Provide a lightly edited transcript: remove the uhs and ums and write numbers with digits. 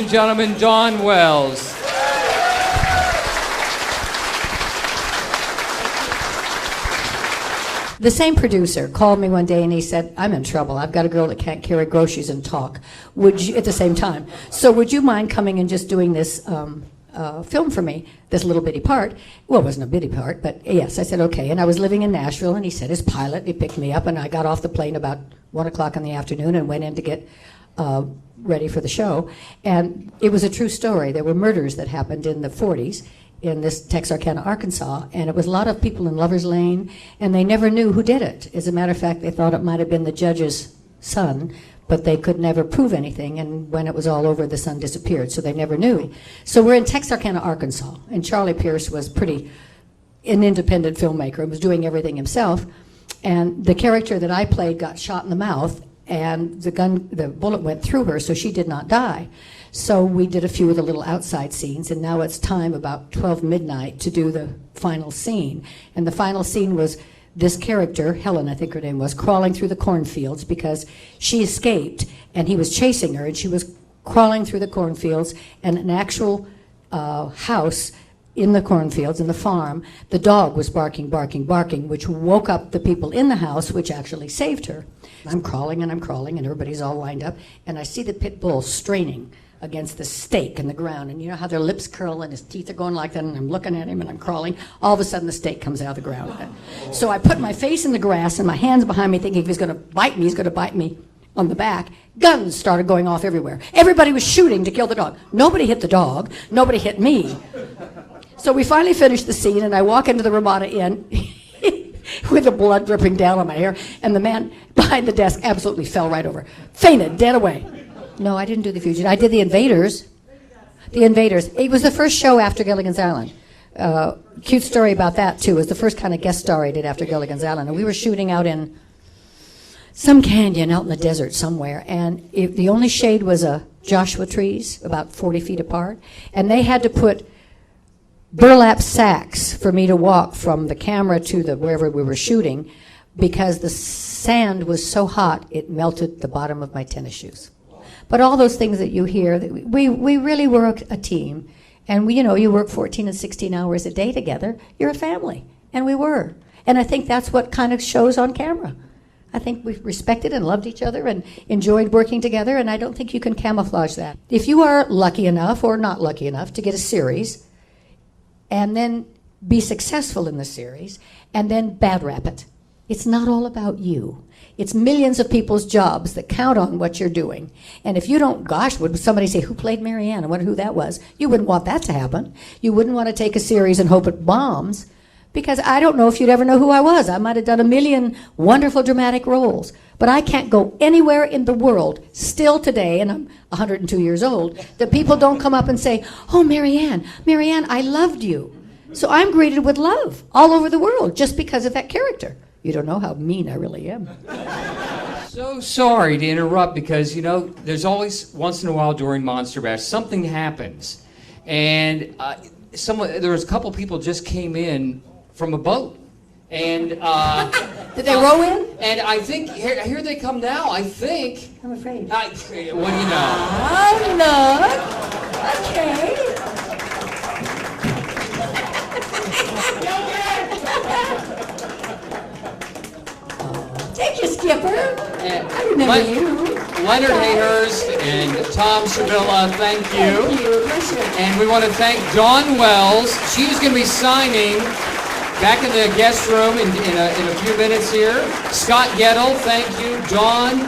and gentlemen, Dawn Wells. The same producer called me one day and he said, I'm in trouble. I've got a girl that can't carry groceries and talk. Would you, at the same time, so would you mind coming and just doing this film for me, this little bitty part? Well, it wasn't a bitty part, but yes, I said, okay. And I was living in Nashville, and he said his pilot, he picked me up, and I got off the plane about 1 o'clock in the afternoon and went in to get ready for the show. And it was a true story. There were murders that happened in the 40s in this Texarkana, Arkansas, and it was a lot of people in Lover's Lane, and they never knew who did it. As a matter of fact, they thought it might have been the judge's son, but they could never prove anything, and when it was all over, the son disappeared, so they never knew. So we're in Texarkana, Arkansas, and Charlie Pierce was an independent filmmaker and was doing everything himself, and the character that I played got shot in the mouth, and the bullet went through her, so she did not die. So we did a few of the little outside scenes, and now it's time, about 12 midnight, to do the final scene. And the final scene was this character, Helen, I think her name was, crawling through the cornfields because she escaped, and he was chasing her, and she was crawling through the cornfields, and an actual house in the cornfields, in the farm, the dog was barking, barking, barking, which woke up the people in the house, which actually saved her. I'm crawling, and everybody's all lined up, and I see the pit bull straining against the stake in the ground, and you know how their lips curl and his teeth are going like that, and I'm looking at him and I'm crawling. All of a sudden the stake comes out of the ground. So I put my face in the grass and my hands behind me thinking if he's going to bite me, he's going to bite me on the back. Guns started going off everywhere. Everybody was shooting to kill the dog. Nobody hit the dog. Nobody hit me. So we finally finished the scene, and I walk into the Ramada Inn with the blood dripping down on my hair, and the man behind the desk absolutely fell right over. Fainted, dead away. No, I didn't do The Fugitive. I did The Invaders. The Invaders. It was the first show after Gilligan's Island. Cute story about that, too. It was the first kind of guest star I did after Gilligan's Island. And we were shooting out in some canyon out in the desert somewhere. And the only shade was Joshua trees, about 40 feet apart. And they had to put burlap sacks for me to walk from the camera to wherever we were shooting because the sand was so hot it melted the bottom of my tennis shoes. But all those things that you hear, we really were a team. And you work 14 and 16 hours a day together. You're a family. And we were. And I think that's what kind of shows on camera. I think we respected and loved each other and enjoyed working together, and I don't think you can camouflage that. If you are lucky enough or not lucky enough to get a series and then be successful in the series and then bad rap it, it's not all about you. It's millions of people's jobs that count on what you're doing. And if you don't, gosh, would somebody say, who played Mary Ann? I wonder who that was. You wouldn't want that to happen. You wouldn't want to take a series and hope it bombs, because I don't know if you'd ever know who I was. I might have done a million wonderful dramatic roles, but I can't go anywhere in the world, still today, and I'm 102 years old, that people don't come up and say, oh, Mary Ann, I loved you. So I'm greeted with love all over the world just because of that character. You don't know how mean I really am. So sorry to interrupt because, there's always, once in a while during Monster Bash, something happens. And there was a couple people just came in from a boat. And did they row in? And I think, here they come now, I think. I'm afraid. What do you know? Oh, look. Okay. Thank you, Skipper. I remember you. Leonard Hayhurst and Thom, Shubila, thank you. Thank you. Bless you. And we want to thank Dawn Wells. She's going to be signing back in the guest room in a few minutes here. Scott Gettle, thank you. Dawn.